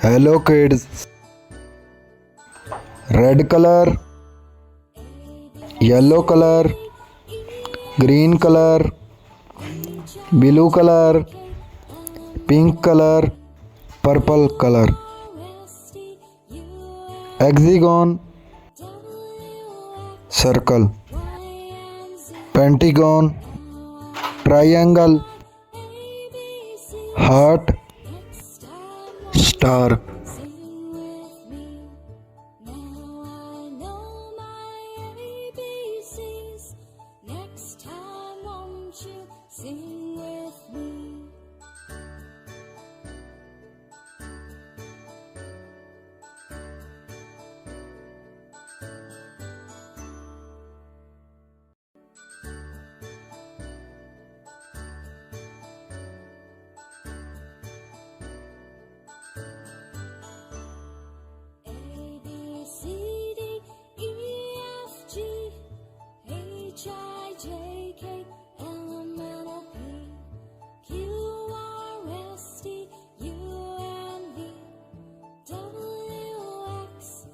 Hello kids. Red color, yellow color, green color, blue color, pink color, purple color. Hexagon, circle, pentagon, triangle, heart, star. Sing with me. A, B, C, D, E, F, G, H, I, J, K, L, M, N, O, P, Q, R, S, T, U, and V, W, X,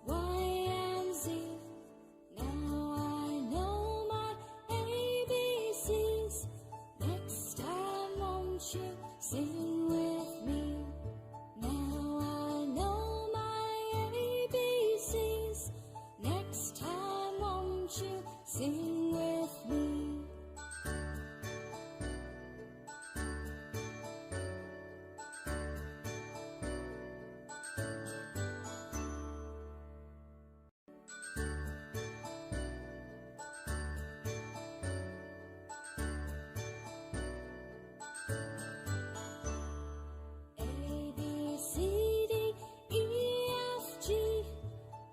Y, and Z. Now I know my ABCs. Next time won't you sing with me? Now I know my ABCs. Next time won't you sing with me? A, B, C, D, E, F, G,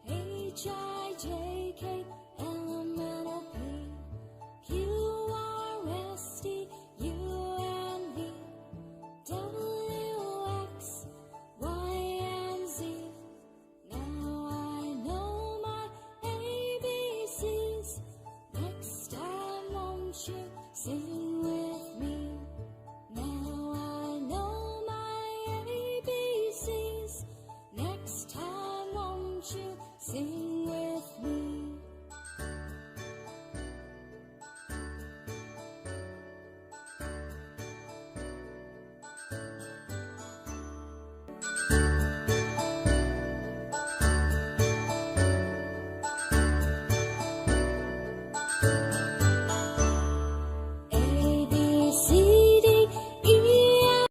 H, I, J, K, L, M, N, O, P, Q, R, S, T, U, and V, W, X, Y, and Z. Now I know my ABCs. Next time won't you sing